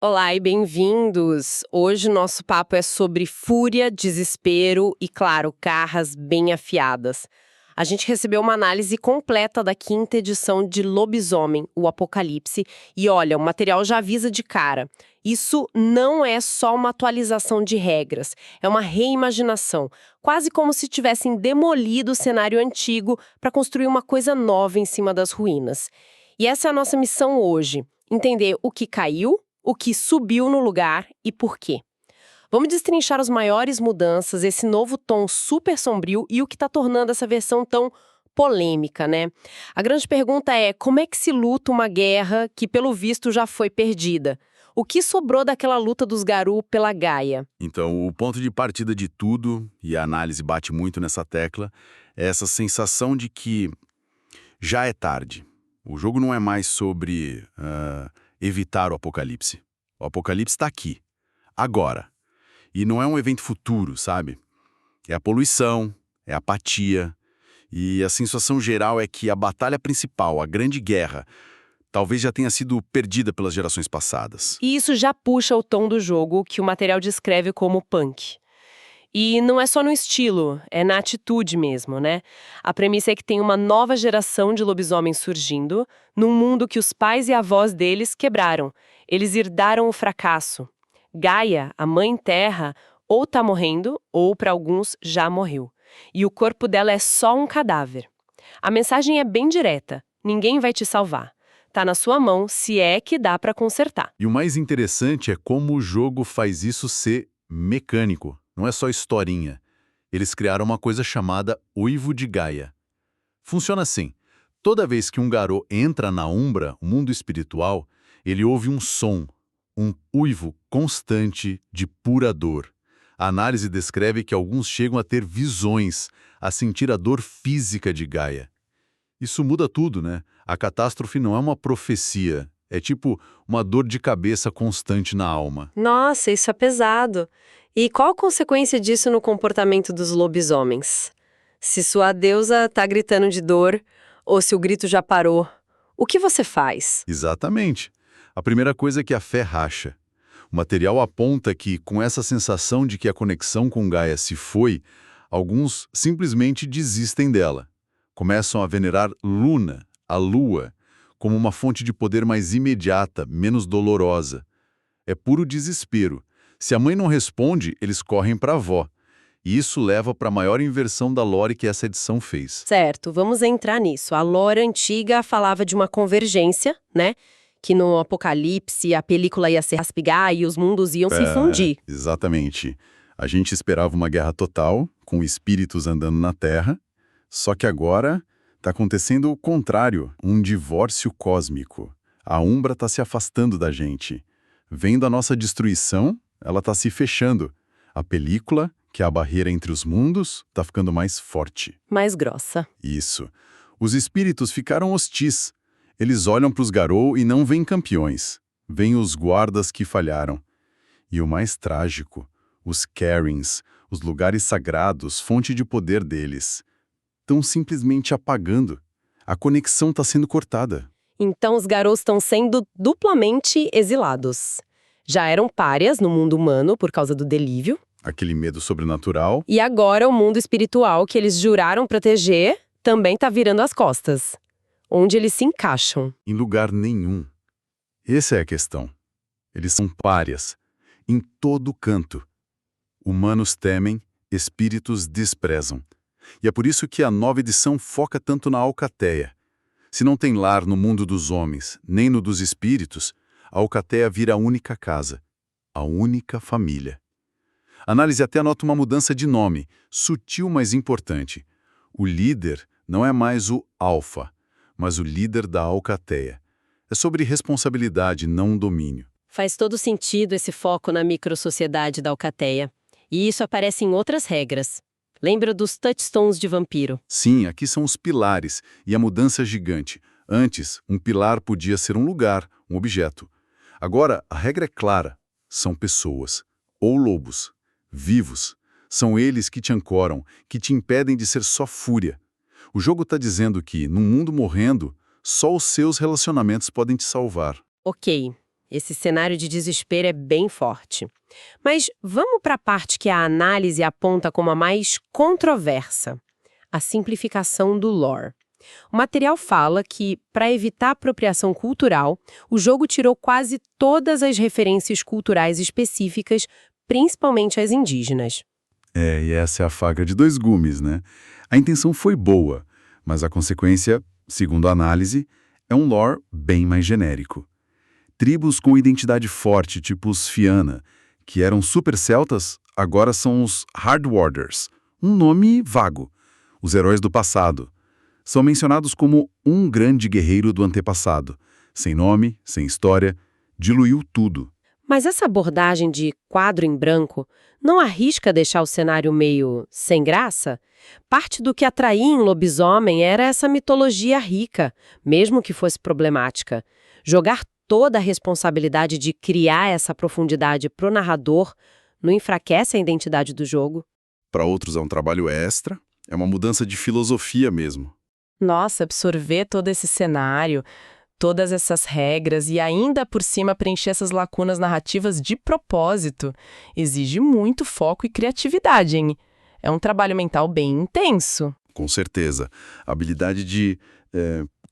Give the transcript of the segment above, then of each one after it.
Olá e bem-vindos! Hoje o nosso papo é sobre fúria, desespero e, claro, garras bem afiadas. A gente recebeu uma análise completa da quinta edição de Lobisomem, o Apocalipse, e olha, o material já avisa de cara. Isso não é só uma atualização de regras, é uma reimaginação, quase como se tivessem demolido o cenário antigo para construir uma coisa nova em cima das ruínas. E essa é a nossa missão hoje: entender o que caiu, o que subiu no lugar e por quê. Vamos destrinchar as maiores mudanças, esse novo tom super sombrio e o que está tornando essa versão tão polêmica, né? A grande pergunta é: como é que se luta uma guerra que, pelo visto, já foi perdida? O que sobrou daquela luta dos Garou pela Gaia? Então, o ponto de partida de tudo, e a análise bate muito nessa tecla, é essa sensação de que já é tarde. O jogo não é mais sobre evitar o apocalipse. O apocalipse está aqui, agora. E não é um evento futuro, sabe? É a poluição, é a apatia. E a sensação geral é que a batalha principal, a grande guerra, talvez já tenha sido perdida pelas gerações passadas. E isso já puxa o tom do jogo, que o material descreve como punk. E não é só no estilo, é na atitude mesmo, né? A premissa é que tem uma nova geração de lobisomens surgindo, num mundo que os pais e avós deles quebraram. Eles herdaram o fracasso. Gaia, a mãe terra, ou tá morrendo, ou para alguns já morreu. E o corpo dela é só um cadáver. A mensagem é bem direta: ninguém vai te salvar. Tá na sua mão, se é que dá para consertar. E o mais interessante é como o jogo faz isso ser mecânico. Não é só historinha. Eles criaram uma coisa chamada Uivo de Gaia. Funciona assim. Toda vez que um Garou entra na Umbra, o mundo espiritual, ele ouve um som, um uivo constante de pura dor. A análise descreve que alguns chegam a ter visões, a sentir a dor física de Gaia. Isso muda tudo, né? A catástrofe não é uma profecia, é tipo uma dor de cabeça constante na alma. Nossa, isso é pesado. E qual a consequência disso no comportamento dos lobisomens? Se sua deusa tá gritando de dor, ou se o grito já parou, o que você faz? Exatamente. A primeira coisa é que a fé racha. O material aponta que, com essa sensação de que a conexão com Gaia se foi, alguns simplesmente desistem dela. Começam a venerar Luna, a Lua, como uma fonte de poder mais imediata, menos dolorosa. É puro desespero. Se a mãe não responde, eles correm para a avó. E isso leva para a maior inversão da lore que essa edição fez. Certo, vamos entrar nisso. A lore antiga falava de uma convergência, né? Que no Apocalipse a película ia se raspigar e os mundos iam se fundir. Exatamente. A gente esperava uma guerra total, com espíritos andando na Terra, só que agora está acontecendo o contrário, um divórcio cósmico. A Umbra está se afastando da gente. Vendo a nossa destruição, ela está se fechando. A película, que é a barreira entre os mundos, está ficando mais forte. Mais grossa. Isso. Os espíritos ficaram hostis. Eles olham para os Garou e não veem campeões. Veem os guardas que falharam. E o mais trágico, os Carings, os lugares sagrados, fonte de poder deles, estão simplesmente apagando. A conexão está sendo cortada. Então os Garous estão sendo duplamente exilados. Já eram párias no mundo humano por causa do delívio. Aquele medo sobrenatural. E agora o mundo espiritual que eles juraram proteger também tá virando as costas. Onde eles se encaixam? Em lugar nenhum. Essa é a questão. Eles são párias. Em todo canto. Humanos temem, espíritos desprezam. E é por isso que a nova edição foca tanto na Alcateia. Se não tem lar no mundo dos homens, nem no dos espíritos, a Alcateia vira a única casa, a única família. A análise até nota uma mudança de nome, sutil, mas importante. O líder não é mais o Alfa, mas o líder da Alcateia. É sobre responsabilidade, não domínio. Faz todo sentido esse foco na microsociedade da Alcateia. E isso aparece em outras regras. Lembra dos touchstones de vampiro? Sim, aqui são os pilares e a mudança gigante. Antes, um pilar podia ser um lugar, um objeto. Agora, a regra é clara. São pessoas, ou lobos, vivos. São eles que te ancoram, que te impedem de ser só fúria. O jogo está dizendo que, num mundo morrendo, só os seus relacionamentos podem te salvar. Ok. Esse cenário de desespero é bem forte. Mas vamos para a parte que a análise aponta como a mais controversa: a simplificação do lore. O material fala que, para evitar apropriação cultural, o jogo tirou quase todas as referências culturais específicas, principalmente as indígenas. E essa é a faca de dois gumes, né? A intenção foi boa, mas a consequência, segundo a análise, é um lore bem mais genérico. Tribos com identidade forte, tipo os Fianna, que eram super celtas, agora são os Hardwarders, um nome vago. Os heróis do passado. São mencionados como um grande guerreiro do antepassado. Sem nome, sem história, diluiu tudo. Mas essa abordagem de quadro em branco não arrisca deixar o cenário meio sem graça? Parte do que atraía em Lobisomem era essa mitologia rica, mesmo que fosse problemática. Jogar toda a responsabilidade de criar essa profundidade pro narrador não enfraquece a identidade do jogo? Para outros é um trabalho extra, é uma mudança de filosofia mesmo. Nossa, absorver todo esse cenário, todas essas regras e ainda por cima preencher essas lacunas narrativas de propósito, exige muito foco e criatividade, hein? É um trabalho mental bem intenso. Com certeza. A habilidade de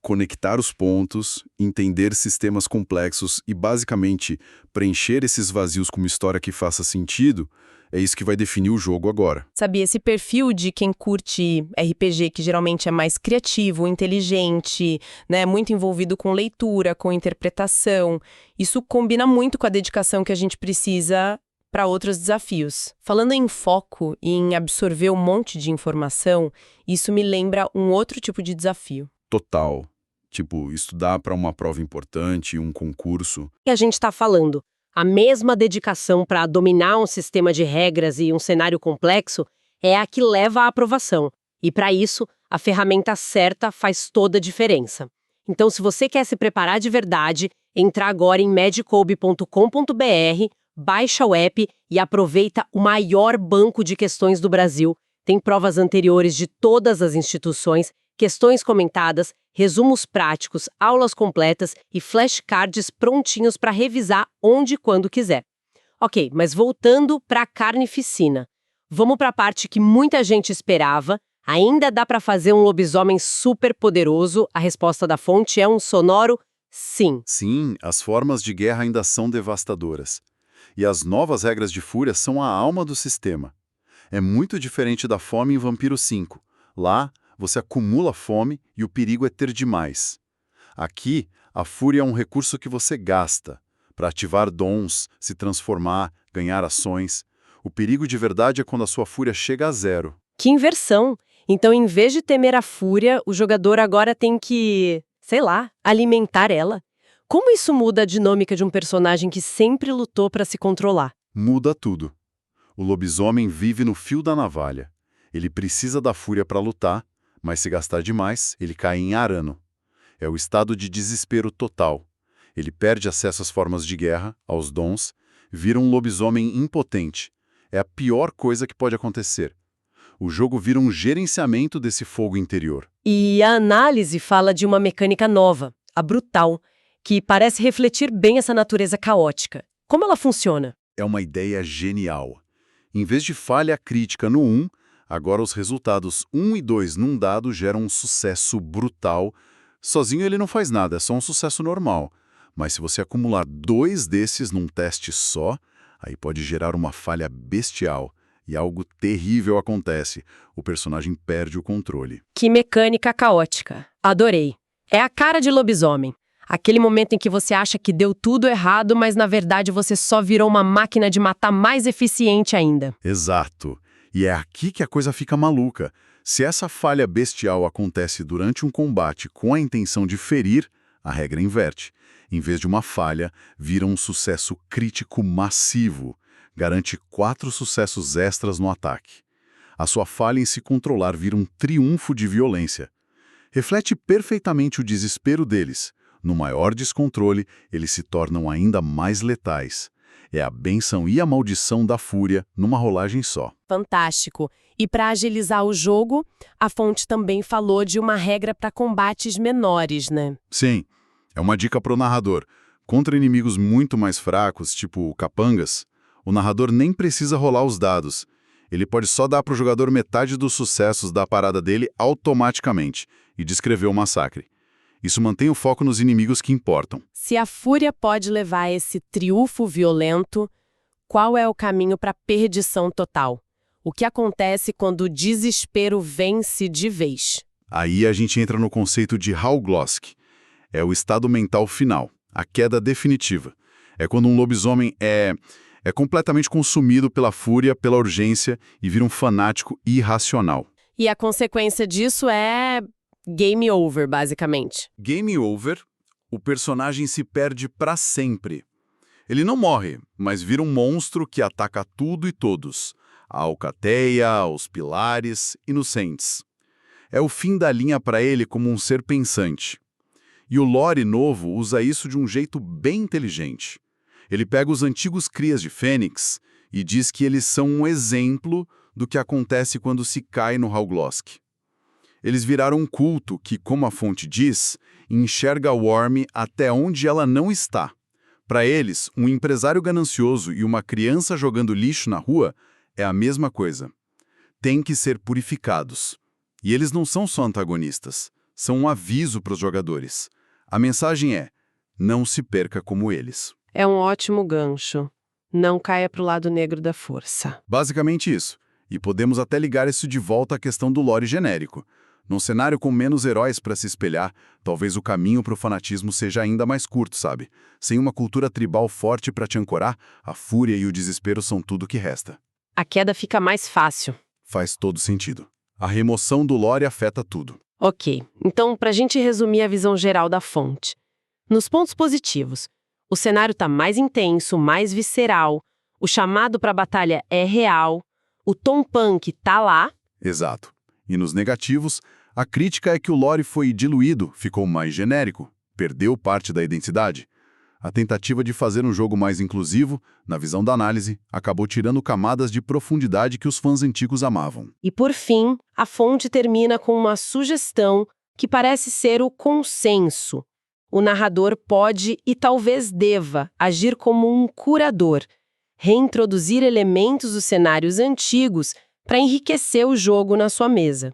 conectar os pontos, entender sistemas complexos e, basicamente, preencher esses vazios com uma história que faça sentido, é isso que vai definir o jogo agora. Sabe, esse perfil de quem curte RPG, que geralmente é mais criativo, inteligente, né, muito envolvido com leitura, com interpretação, isso combina muito com a dedicação que a gente precisa para outros desafios. Falando em foco e em absorver um monte de informação, isso me lembra um outro tipo de desafio. Total. Tipo, estudar para uma prova importante, um concurso. Que a gente está falando. A mesma dedicação para dominar um sistema de regras e um cenário complexo é a que leva à aprovação. E para isso, a ferramenta certa faz toda a diferença. Então, se você quer se preparar de verdade, entra agora em magicob.com.br, baixa o app e aproveita o maior banco de questões do Brasil. Tem provas anteriores de todas as instituições, questões comentadas, resumos práticos, aulas completas e flashcards prontinhos para revisar onde e quando quiser. Ok, mas voltando para a carnificina. Vamos para a parte que muita gente esperava. Ainda dá para fazer um lobisomem super poderoso? A resposta da fonte é um sonoro sim. Sim, as formas de guerra ainda são devastadoras. E as novas regras de fúria são a alma do sistema. É muito diferente da fome em Vampiro 5. Lá, você acumula fome e o perigo é ter demais. Aqui, a fúria é um recurso que você gasta para ativar dons, se transformar, ganhar ações. O perigo de verdade é quando a sua fúria chega a zero. Que inversão! Então, em vez de temer a fúria, o jogador agora tem que, sei lá, alimentar ela. Como isso muda a dinâmica de um personagem que sempre lutou para se controlar? Muda tudo. O lobisomem vive no fio da navalha. Ele precisa da fúria para lutar, mas se gastar demais, ele cai em arano. É o estado de desespero total. Ele perde acesso às formas de guerra, aos dons, vira um lobisomem impotente. É a pior coisa que pode acontecer. O jogo vira um gerenciamento desse fogo interior. E a análise fala de uma mecânica nova, a brutal, que parece refletir bem essa natureza caótica. Como ela funciona? É uma ideia genial. Em vez de falha crítica no 1, agora os resultados 1 e 2 num dado geram um sucesso brutal. Sozinho ele não faz nada, é só um sucesso normal. Mas se você acumular 2 desses num teste só, aí pode gerar uma falha bestial. E algo terrível acontece. O personagem perde o controle. Que mecânica caótica. Adorei. É a cara de lobisomem. Aquele momento em que você acha que deu tudo errado, mas na verdade você só virou uma máquina de matar mais eficiente ainda. Exato. E é aqui que a coisa fica maluca. Se essa falha bestial acontece durante um combate com a intenção de ferir, a regra inverte. Em vez de uma falha, vira um sucesso crítico massivo. Garante 4 sucessos extras no ataque. A sua falha em se controlar vira um triunfo de violência. Reflete perfeitamente o desespero deles. No maior descontrole, eles se tornam ainda mais letais. É a bênção e a maldição da fúria numa rolagem só. Fantástico. E para agilizar o jogo, a fonte também falou de uma regra para combates menores, né? Sim, é uma dica pro narrador. Contra inimigos muito mais fracos, tipo capangas, o narrador nem precisa rolar os dados. Ele pode só dar para o jogador metade dos sucessos da parada dele automaticamente e descrever o massacre. Isso mantém o foco nos inimigos que importam. Se a fúria pode levar a esse triunfo violento, qual é o caminho para a perdição total? O que acontece quando o desespero vence de vez? Aí a gente entra no conceito de Hauglosk. É o estado mental final, a queda definitiva. É quando um lobisomem é completamente consumido pela fúria, pela urgência e vira um fanático irracional. E a consequência disso é game over, basicamente. Game over, o personagem se perde para sempre. Ele não morre, mas vira um monstro que ataca tudo e todos. A alcateia, os pilares, inocentes. É o fim da linha para ele como um ser pensante. E o lore novo usa isso de um jeito bem inteligente. Ele pega os antigos crias de Fênix e diz que eles são um exemplo do que acontece quando se cai no Hauglosk. Eles viraram um culto que, como a fonte diz, enxerga a Worm até onde ela não está. Para eles, um empresário ganancioso e uma criança jogando lixo na rua é a mesma coisa. Têm que ser purificados. E eles não são só antagonistas, são um aviso para os jogadores. A mensagem é: não se perca como eles. É um ótimo gancho. Não caia para o lado negro da força. Basicamente isso. E podemos até ligar isso de volta à questão do lore genérico. Num cenário com menos heróis para se espelhar, talvez o caminho para o fanatismo seja ainda mais curto, sabe? Sem uma cultura tribal forte para te ancorar, a fúria e o desespero são tudo que resta. A queda fica mais fácil. Faz todo sentido. A remoção do lore afeta tudo. Ok, então para a gente resumir a visão geral da fonte. Nos pontos positivos, o cenário está mais intenso, mais visceral, o chamado para a batalha é real, o tom punk tá lá. Exato. E nos negativos, a crítica é que o lore foi diluído, ficou mais genérico, perdeu parte da identidade. A tentativa de fazer um jogo mais inclusivo, na visão da análise, acabou tirando camadas de profundidade que os fãs antigos amavam. E por fim, a fonte termina com uma sugestão que parece ser o consenso. O narrador pode e talvez deva agir como um curador, reintroduzir elementos dos cenários antigos para enriquecer o jogo na sua mesa.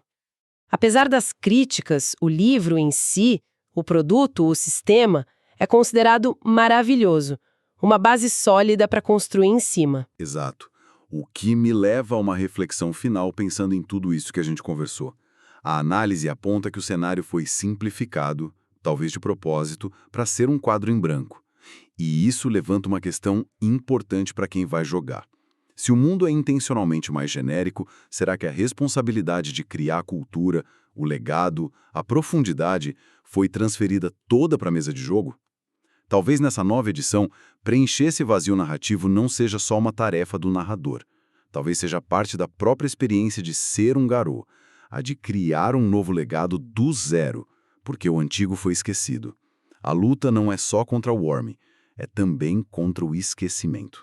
Apesar das críticas, o livro em si, o produto, o sistema, é considerado maravilhoso, uma base sólida para construir em cima. Exato. O que me leva a uma reflexão final pensando em tudo isso que a gente conversou. A análise aponta que o cenário foi simplificado, talvez de propósito, para ser um quadro em branco. E isso levanta uma questão importante para quem vai jogar. Se o mundo é intencionalmente mais genérico, será que a responsabilidade de criar a cultura, o legado, a profundidade foi transferida toda para a mesa de jogo? Talvez nessa nova edição, preencher esse vazio narrativo não seja só uma tarefa do narrador. Talvez seja parte da própria experiência de ser um garou, a de criar um novo legado do zero, porque o antigo foi esquecido. A luta não é só contra o Worm, é também contra o esquecimento.